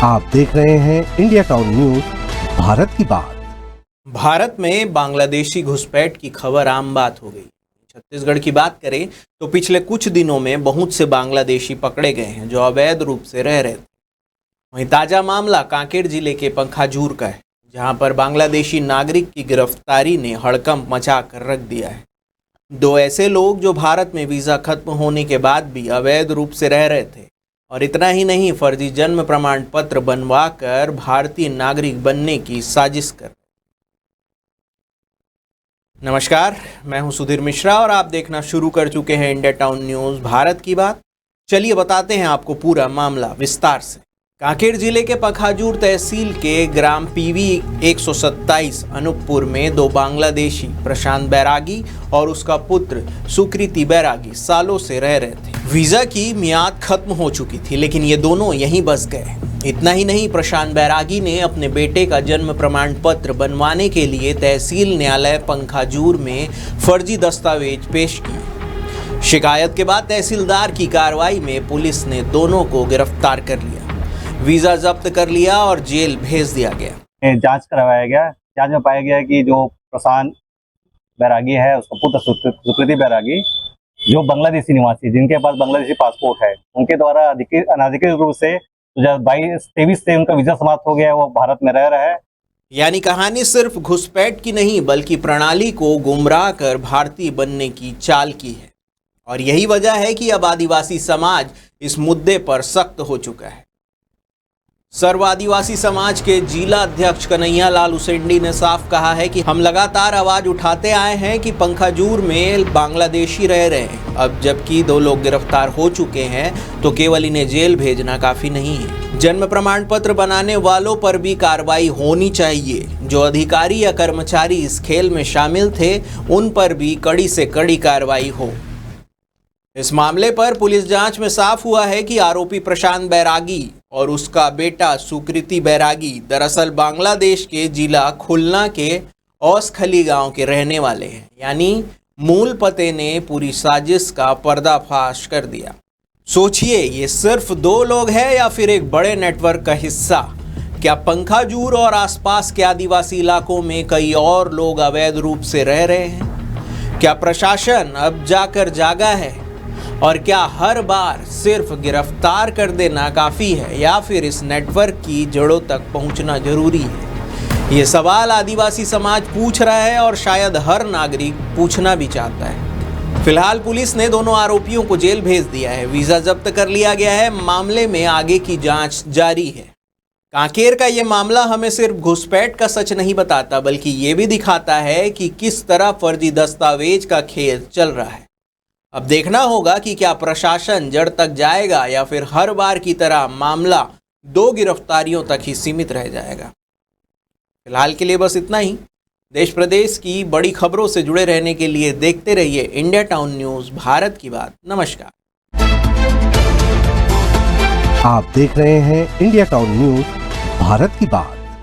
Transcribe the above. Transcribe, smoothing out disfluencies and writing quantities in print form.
आप देख रहे हैं इंडिया टाउन न्यूज, भारत की बात। भारत में बांग्लादेशी घुसपैठ की खबर आम बात हो गई। छत्तीसगढ़ की बात करें तो पिछले कुछ दिनों में बहुत से बांग्लादेशी पकड़े गए हैं जो अवैध रूप से रह रहे थे। वहीं ताजा मामला कांकेर जिले के पंखाजूर का है, जहां पर बांग्लादेशी नागरिक की गिरफ्तारी ने हड़कंप मचा कर रख दिया है। दो ऐसे लोग जो भारत में वीजा खत्म होने के बाद भी अवैध रूप से रह रहे थे, और इतना ही नहीं, फर्जी जन्म प्रमाण पत्र बनवा कर भारतीय नागरिक बनने की साजिश कर। नमस्कार, मैं हूं सुधीर मिश्रा और आप देखना शुरू कर चुके हैं इंडिया टाउन न्यूज, भारत की बात। चलिए बताते हैं आपको पूरा मामला विस्तार से। कांकेर जिले के पंखाजूर तहसील के ग्राम पीवी 127 अनूपपुर में दो बांग्लादेशी प्रशांत बैरागी और उसका पुत्र सुकृति बैरागी सालों से रह रहे थे। वीजा की मियाद खत्म हो चुकी थी, लेकिन ये दोनों यहीं बस गए। इतना ही नहीं, प्रशांत बैरागी ने अपने बेटे का जन्म प्रमाण पत्र बनवाने के लिए तहसील न्यायालय पंखाजूर में फर्जी दस्तावेज पेश किए। शिकायत के बाद तहसीलदार की कार्रवाई में पुलिस ने दोनों को गिरफ्तार कर लिया, वीजा जब्त कर लिया और जेल भेज दिया गया। जांच करवाया गया। जांच में पाया गया कि जो प्रशांत बैरागी है, उसका पुत्र सुकृति बैरागी, जो बांग्लादेशी निवासी जिनके पास बांग्लादेशी पासपोर्ट है, उनके द्वारा अनाधिकृत रूप से 2022-23 से उनका वीजा समाप्त हो गया है, वो भारत में रह रहा है। यानी कहानी सिर्फ घुसपैठ की नहीं, बल्कि प्रणाली को गुमराह कर भारतीय बनने की चाल की है। और यही वजह है कि अब आदिवासी समाज इस मुद्दे पर सख्त हो चुका है। सर्व आदिवासी समाज के जिला अध्यक्ष कन्हैया लाल उसेंडी ने साफ कहा है कि हम लगातार आवाज उठाते आए हैं कि पंखाजूर में बांग्लादेशी रह रहे हैं। अब जबकि दो लोग गिरफ्तार हो चुके हैं तो केवल इन्हें जेल भेजना काफी नहीं है। जन्म प्रमाण पत्र बनाने वालों पर भी कार्रवाई होनी चाहिए। जो अधिकारी या कर्मचारी इस खेल में शामिल थे, उन पर भी कड़ी से कड़ी कार्रवाई हो। इस मामले पर पुलिस जांच में साफ हुआ है कि आरोपी प्रशांत बैरागी और उसका बेटा सुकृति बैरागी दरअसल बांग्लादेश के जिला खुलना के औसखली गांव के रहने वाले हैं। यानी मूल पते ने पूरी साजिश का पर्दाफाश कर दिया। सोचिए, ये सिर्फ दो लोग हैं या फिर एक बड़े नेटवर्क का हिस्सा? क्या पंखाजूर और आसपास के आदिवासी इलाकों में कई और लोग अवैध रूप से रह रहे हैं? क्या प्रशासन अब जाकर जागा है? और क्या हर बार सिर्फ गिरफ्तार कर देना काफ़ी है, या फिर इस नेटवर्क की जड़ों तक पहुंचना जरूरी है? ये सवाल आदिवासी समाज पूछ रहा है और शायद हर नागरिक पूछना भी चाहता है। फिलहाल पुलिस ने दोनों आरोपियों को जेल भेज दिया है, वीज़ा जब्त कर लिया गया है। मामले में आगे की जांच जारी है। कांकेर का ये मामला हमें सिर्फ घुसपैठ का सच नहीं बताता, बल्कि ये भी दिखाता है कि किस तरह फर्जी दस्तावेज का खेल चल रहा है। अब देखना होगा कि क्या प्रशासन जड़ तक जाएगा या फिर हर बार की तरह मामला दो गिरफ्तारियों तक ही सीमित रह जाएगा। फिलहाल के लिए बस इतना ही। देश प्रदेश की बड़ी खबरों से जुड़े रहने के लिए देखते रहिए इंडिया टाउन न्यूज, भारत की बात। नमस्कार। आप देख रहे हैं इंडिया टाउन न्यूज, भारत की बात।